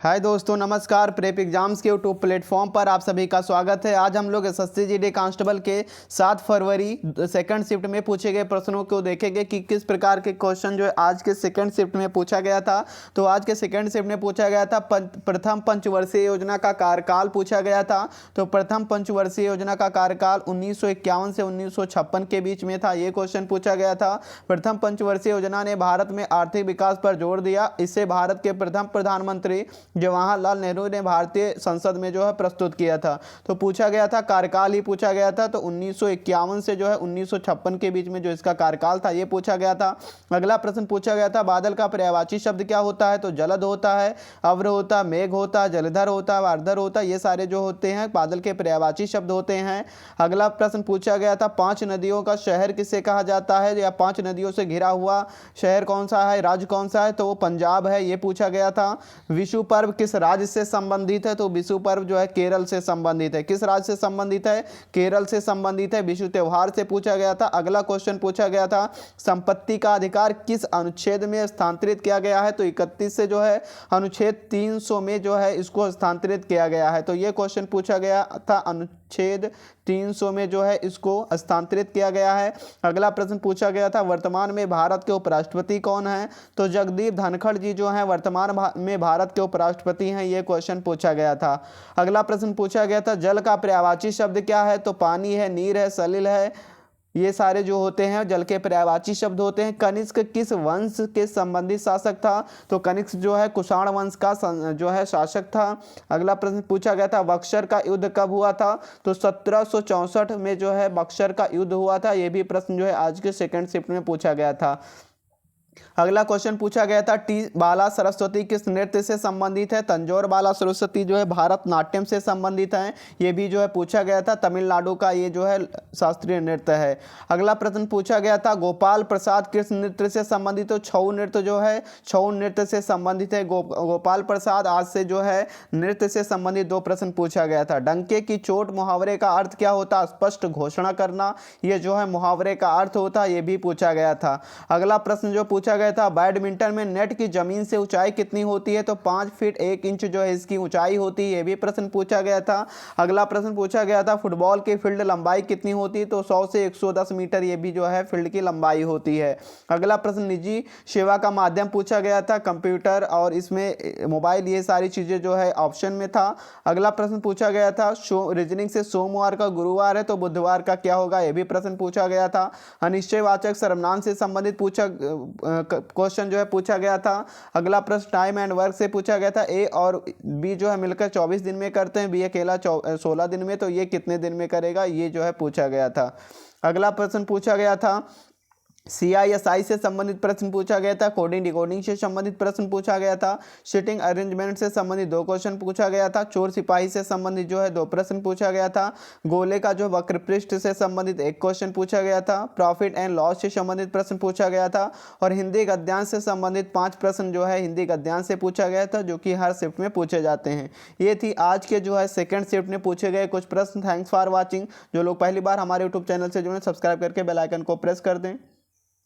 हाय दोस्तों, नमस्कार। Prep exams के यूट्यूब प्लेटफॉर्म पर आप सभी का स्वागत है। आज हम लोग एसएससी जीडी कांस्टेबल के 7 फरवरी सेकंड शिफ्ट में पूछे गए प्रश्नों को देखेंगे कि किस प्रकार के क्वेश्चन जो है आज के सेकंड शिफ्ट में पूछा गया था। तो आज के सेकंड शिफ्ट में पूछा गया था प्रथम पंचवर्षीय योजना का कार्यकाल पूछा गया था। तो प्रथम पंचवर्षीय योजना का कार्यकाल 1951 से 1956 के बीच में था, ये क्वेश्चन पूछा गया था। प्रथम पंचवर्षीय योजना ने भारत में आर्थिक विकास पर जोर दिया। इससे भारत के प्रथम प्रधानमंत्री जवाहरलाल नेहरू ने भारतीय संसद में जो है प्रस्तुत किया था। तो पूछा गया था, कार्यकाल ही पूछा गया था। तो 1951 से जो है 1956 के बीच में जो इसका कार्यकाल था ये पूछा गया था। अगला प्रश्न पूछा गया था, बादल का पर्यायवाची शब्द क्या होता है। तो जलद होता है, अव्र होता है, मेघ होता है, जलधर होता है, वार्धर होता है, ये सारे जो होते हैं बादल के पर्यायवाची शब्द होते हैं। अगला प्रश्न पूछा गया था, 5 नदियों का शहर किसे कहा जाता है, या 5 नदियों से घिरा हुआ शहर कौन सा है, राज्य कौन सा है। तो वो पंजाब है, ये पूछा गया था। विषु पर्व किस राज्य से संबंधित है। तो विषु पर्व जो है केरल से संबंधित है। किस राज्य से संबंधित है, केरल से संबंधित है। विषु त्योहार से पूछा गया था। अगला क्वेश्चन पूछा गया था, संपत्ति का अधिकार किस अनुच्छेद में स्थानांतरित किया गया है। तो 31 से जो है अनुच्छेद 300 में जो है इसको स्थानांतरित किया गया है। तो ये क्वेश्चन पूछा गया था, अनुच्छेद 300 में जो है इसको स्थानांतरित किया गया है। अगला प्रश्न पूछा गया था, वर्तमान में भारत के उपराष्ट्रपति कौन है। तो जगदीप धनखड़ जी जो है वर्तमान में भारत के उपराष्ट्रपति हैं, ये क्वेश्चन पूछा गया था। अगला प्रश्न पूछा गया था, जल का पर्यायवाची शब्द क्या है। तो पानी है, नीर है, सलिल है, ये सारे जो होते हैं जल के पर्यायवाची शब्द होते हैं। कनिष्क किस वंश के संबंधित शासक था। तो कनिष्क जो है कुषाण वंश का जो है शासक था। अगला प्रश्न पूछा गया था, बक्सर का युद्ध कब हुआ था। तो 1764 में जो है बक्सर का युद्ध हुआ था। ये भी प्रश्न जो है आज के सेकंड शिफ्ट में पूछा गया था। अगला क्वेश्चन पूछा गया था, टी बाला सरस्वती किस नृत्य से संबंधित है। तंजौर बाला सरस्वती जो है भारतनाट्यम से संबंधित है, ये भी जो है पूछा गया था। तमिलनाडु का ये जो है शास्त्रीय नृत्य है। अगला प्रश्न पूछा गया था, गोपाल प्रसाद किस नृत्य से संबंधित। तो छऊ नृत्य जो है छऊ नृत्य से संबंधित है। गोपाल प्रसाद आज से जो है नृत्य से संबंधित 2 प्रश्न पूछा गया था। डंके की चोट मुहावरे का अर्थ क्या होता। स्पष्ट घोषणा करना, ये जो है मुहावरे का अर्थ होता, ये भी पूछा गया था। अगला प्रश्न जो पूछा गया था, बैडमिंटन में नेट की जमीन से ऊंचाई कितनी होती है। तो 5 फीट 1 इंच जो है इसकी ऊंचाई होती है, ये भी प्रश्न पूछा गया था। अगला प्रश्न पूछा गया था, फुटबॉल की फील्ड लंबाई कितनी होती है। तो 100 से 110 मीटर ये भी जो है फील्ड की लंबाई होती है। अगला प्रश्न निजी सेवा का माध्यम पूछा गया था, कंप्यूटर और इसमें मोबाइल, ये सारी चीजें जो है ऑप्शन में था। अगला प्रश्न पूछा गया था, रीजनिंग से सोमवार का गुरुवार है तो बुधवार का क्या होगा, ये भी प्रश्न पूछा गया था। अनिश्चयवाचक सर्वनाम से संबंधित क्वेश्चन जो है पूछा गया था। अगला प्रश्न टाइम एंड वर्क से पूछा गया था। ए और बी जो है मिलकर 24 दिन में करते हैं, बी अकेला 16 दिन में, तो ये कितने दिन में करेगा, ये जो है पूछा गया था। अगला प्रश्न पूछा गया था, CISI से संबंधित प्रश्न पूछा गया था। कोडिंग डिकोडिंग से संबंधित प्रश्न पूछा गया था। सिटिंग अरेंजमेंट से संबंधित 2 क्वेश्चन पूछा गया था। चोर सिपाही से संबंधित जो है 2 प्रश्न पूछा गया था। गोले का जो वक्र पृष्ठ से संबंधित 1 क्वेश्चन पूछा गया था। प्रॉफिट एंड लॉस से संबंधित प्रश्न पूछा गया था। और हिंदी गद्यांश से संबंधित 5 प्रश्न जो है हिंदी गद्यांश से पूछा गया था, जो कि हर शिफ्ट में पूछे जाते हैं। ये थी आज के जो है सेकंड शिफ्ट में पूछे गए कुछ प्रश्न। Thanks for watching. जो लोग पहली बार हमारे यूट्यूब चैनल से जुड़े, सब्सक्राइब करके बेल आइकन को प्रेस कर दें।